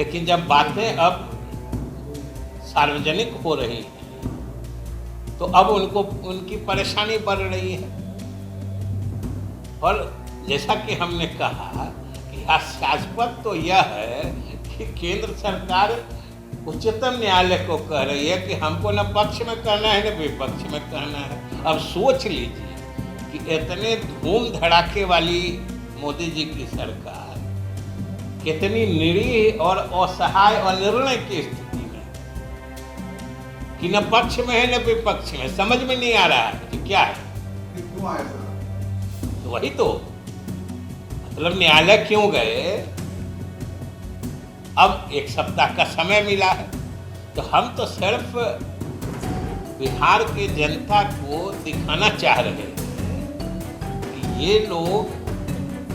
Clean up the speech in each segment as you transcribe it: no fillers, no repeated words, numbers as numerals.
लेकिन जब बातें अब सार्वजनिक हो रही हैं तो अब उनको उनकी परेशानी बढ़ रही है। और जैसा कि हमने कहा कि हास्यास्पद तो यह है कि केंद्र सरकार उच्चतम न्यायालय को कह रही है कि हमको न पक्ष में कहना है न विपक्ष में कहना है। अब सोच लीजिए कि इतने धूम धड़ाके वाली मोदी जी की सरकार कितनी निरीह और असहाय और निर्णय की स्थिति में कि न पक्ष में है न विपक्ष में, समझ में नहीं आ रहा है कि क्या है। तो वही तो मतलब न्यायालय क्यों गए। अब एक सप्ताह का समय मिला है तो हम तो सिर्फ बिहार की जनता को दिखाना चाह रहे हैं कि ये लोग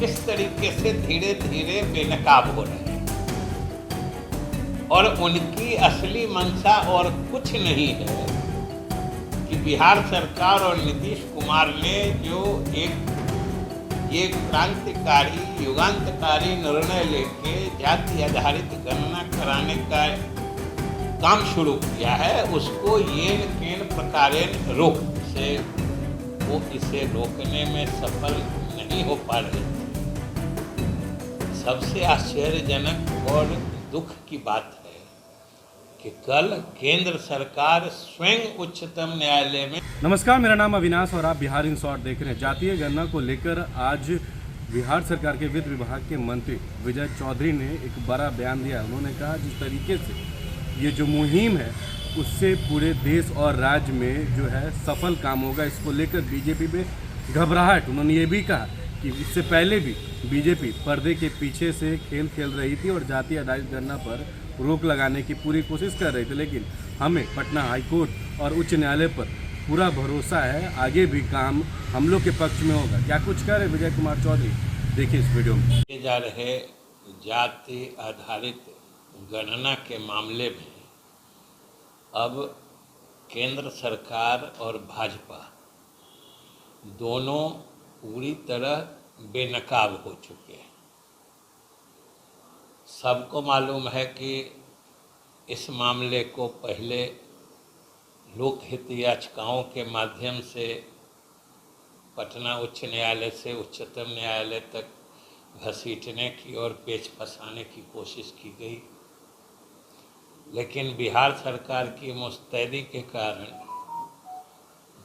किस तरीके से धीरे धीरे बेनकाब हो रहे हैं और उनकी असली मंशा और कुछ नहीं है कि बिहार सरकार और नीतीश कुमार ने जो एक क्रांतिकारी युगांतकारी निर्णय लेके जाति आधारित गणना कराने का काम शुरू किया है उसको येन केन प्रकारेण रोक से वो इसे रोकने में सफल नहीं हो पा रहे थे। सबसे आश्चर्यजनक और दुख की बात है कि कल केंद्र सरकार स्वयं उच्चतम न्यायालय में। नमस्कार, मेरा नाम अविनाश और आप बिहार इन शॉर्ट देख रहे हैं। जातीय गणना को लेकर आज बिहार सरकार के वित्त विभाग के मंत्री विजय चौधरी ने एक बड़ा बयान दिया। उन्होंने कहा जिस तरीके से ये जो मुहिम है उससे पूरे देश और राज्य में जो है सफल काम होगा, इसको लेकर बीजेपी में घबराहट। उन्होंने ये भी कहा कि इससे पहले भी बीजेपी पर्दे के पीछे से खेल खेल रही थी और जातीय आधारित गणना पर रोक लगाने की पूरी कोशिश कर रही थी, लेकिन हमें पटना हाईकोर्ट और उच्च न्यायालय पर पूरा भरोसा है, आगे भी काम हम लोग के पक्ष में होगा। क्या कुछ कह रहे विजय कुमार चौधरी, देखिए इस वीडियो में। जा रहे जाति आधारित गणना के मामले में अब केंद्र सरकार और भाजपा दोनों पूरी तरह बेनकाब हो चुके हैं। सबको मालूम है कि इस मामले को पहले लोकहित याचिकाओं के माध्यम से पटना उच्च न्यायालय से उच्चतम न्यायालय तक घसीटने की और पेच फंसाने की कोशिश की गई, लेकिन बिहार सरकार की मुस्तैदी के कारण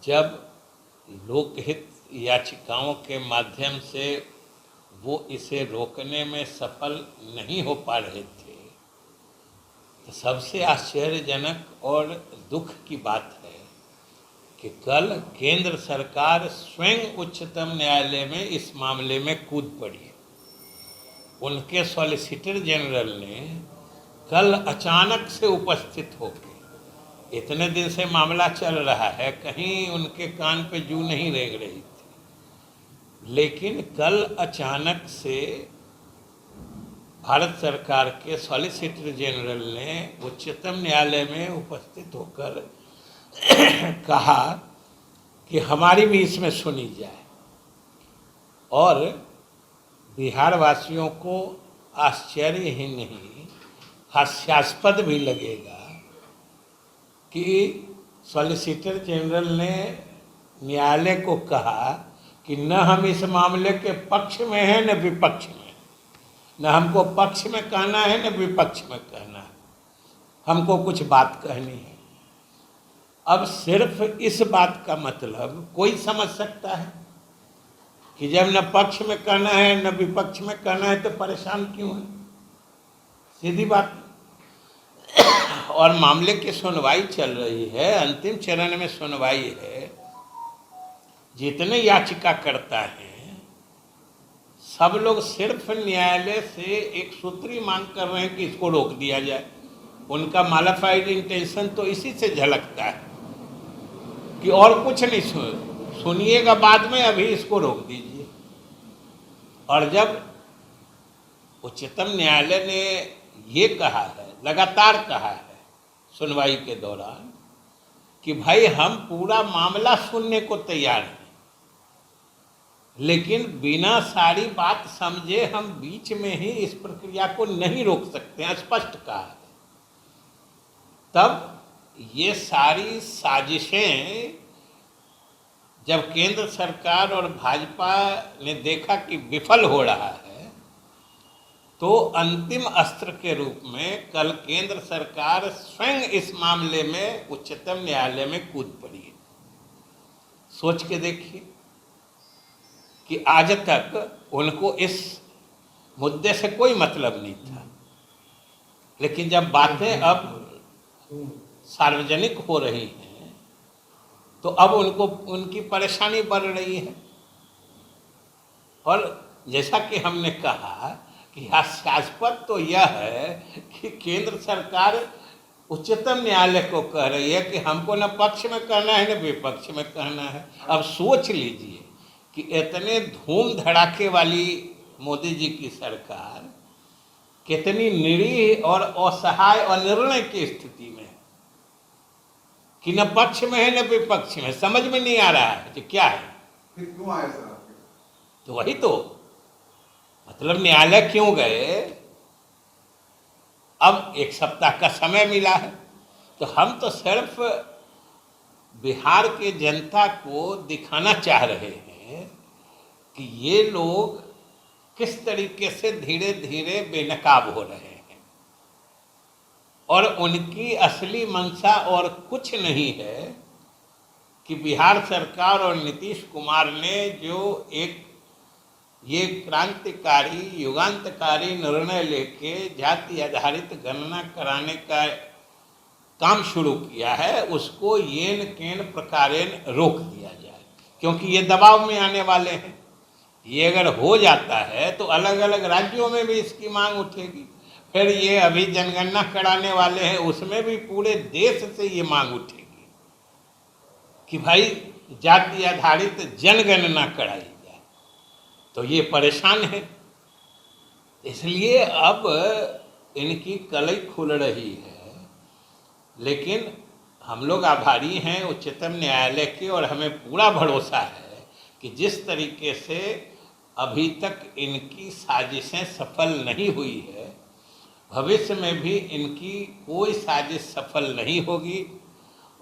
जब लोकहित याचिकाओं के माध्यम से वो इसे रोकने में सफल नहीं हो पा रहे थे तो सबसे आश्चर्यजनक और दुख की बात है कि कल केंद्र सरकार स्वयं उच्चतम न्यायालय में इस मामले में कूद पड़ी। उनके सॉलिसिटर जनरल ने कल अचानक से उपस्थित होकर, इतने दिन से मामला चल रहा है, कहीं उनके कान पे जू नहीं रेंग रही थी, लेकिन कल अचानक से भारत सरकार के सॉलिसिटर जनरल ने उच्चतम न्यायालय में उपस्थित होकर कहा कि हमारी भी इसमें सुनी जाए। और बिहार वासियों को आश्चर्य ही नहीं हास्यास्पद भी लगेगा कि सॉलिसिटर जनरल ने न्यायालय को कहा कि न हम इस मामले के पक्ष में हैं न विपक्ष में, न हमको पक्ष में कहना है न विपक्ष में कहना है, हमको कुछ बात कहनी है। अब सिर्फ इस बात का मतलब कोई समझ सकता है कि जब न पक्ष में कहना है न विपक्ष में कहना है तो परेशान क्यों है, सीधी बात। और मामले की सुनवाई चल रही है, अंतिम चरण में सुनवाई है। जितने याचिकाकर्ता हैं सब लोग सिर्फ न्यायालय से एक सूत्री मांग कर रहे हैं कि इसको रोक दिया जाए। उनका मालाफाइड इंटेंशन तो इसी से झलकता है कि और कुछ नहीं सुनिएगा बाद में, अभी इसको रोक दीजिए। और जब उच्चतम न्यायालय ने ये कहा है, लगातार कहा है सुनवाई के दौरान कि भाई हम पूरा मामला सुनने को तैयार हैं, लेकिन बिना सारी बात समझे हम बीच में ही इस प्रक्रिया को नहीं रोक सकते हैं, स्पष्ट कहा है। तब ये सारी साजिशें जब केंद्र सरकार और भाजपा ने देखा कि विफल हो रहा है, तो अंतिम अस्त्र के रूप में कल केंद्र सरकार स्वयं इस मामले में उच्चतम न्यायालय में कूद पड़ी है। सोच के देखिए कि आज तक उनको इस मुद्दे से कोई मतलब नहीं था, लेकिन जब बातें अब सार्वजनिक हो रही हैं तो अब उनको उनकी परेशानी बढ़ रही है। और जैसा कि हमने कहा कि हास्यास्पद तो यह है कि केंद्र सरकार उच्चतम न्यायालय को कह रही है कि हमको न पक्ष में कहना है न विपक्ष में कहना है। अब सोच लीजिए कि इतने धूम धड़ाके वाली मोदी जी की सरकार कितनी निरीह और असहाय और निर्णय की स्थिति में है कि न पक्ष में है न विपक्ष में, समझ में नहीं आ रहा है कि क्या है। फिर क्यों आए सर आपके? तो वही तो मतलब न्यायालय क्यों गए। अब एक सप्ताह का समय मिला है तो हम तो सिर्फ बिहार के जनता को दिखाना चाह रहे हैं कि ये लोग किस तरीके से धीरे धीरे बेनकाब हो रहे हैं और उनकी असली मंशा और कुछ नहीं है कि बिहार सरकार और नीतीश कुमार ने जो एक ये क्रांतिकारी युगांतकारी निर्णय लेके जाति आधारित गणना कराने का काम शुरू किया है, उसको येन केन प्रकारेण रोक दिया जाए, क्योंकि ये दबाव में आने वाले हैं। ये अगर हो जाता है तो अलग अलग राज्यों में भी इसकी मांग उठेगी। फिर ये अभी जनगणना कराने वाले हैं, उसमें भी पूरे देश से ये मांग उठेगी कि भाई जाति आधारित जनगणना कराई जाए। तो ये परेशान है, इसलिए अब इनकी कलई खुल रही है। लेकिन हम लोग आभारी हैं उच्चतम न्यायालय के और हमें पूरा भरोसा है कि जिस तरीके से अभी तक इनकी साजिशें सफल नहीं हुई है, भविष्य में भी इनकी कोई साजिश सफल नहीं होगी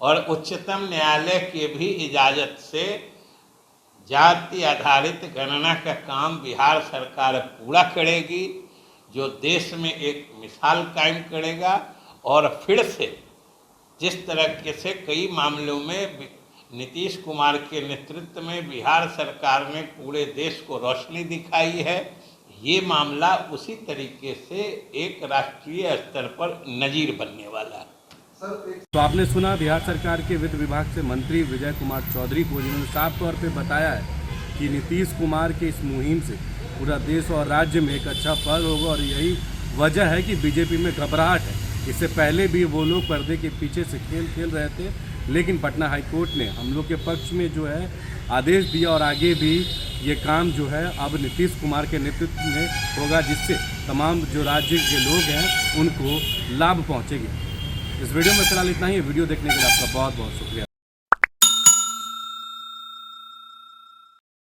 और उच्चतम न्यायालय के भी इजाज़त से जाति आधारित गणना का काम बिहार सरकार पूरा करेगी, जो देश में एक मिसाल कायम करेगा। और फिर से जिस तरह से कई मामलों में नीतीश कुमार के नेतृत्व में बिहार सरकार ने पूरे देश को रोशनी दिखाई है, ये मामला उसी तरीके से एक राष्ट्रीय स्तर पर नजीर बनने वाला है। तो आपने सुना बिहार सरकार के वित्त विभाग से मंत्री विजय कुमार चौधरी को, जिन्होंने साफ तौर पे बताया है कि नीतीश कुमार के इस मुहिम से पूरा देश और राज्य में एक अच्छा फल होगा और यही वजह है कि बीजेपी में घबराहट है। इससे पहले भी वो लोग पर्दे के पीछे से खेल रहे थे, लेकिन पटना हाईकोर्ट ने हम लोग के पक्ष में जो है आदेश दिया और आगे भी ये काम जो है अब नीतीश कुमार के नेतृत्व में होगा, जिससे तमाम जो राज्य के लोग हैं उनको लाभ पहुँचेगी। इस वीडियो में फिलहाल इतना ही। वीडियो देखने के लिए आपका बहुत बहुत शुक्रिया।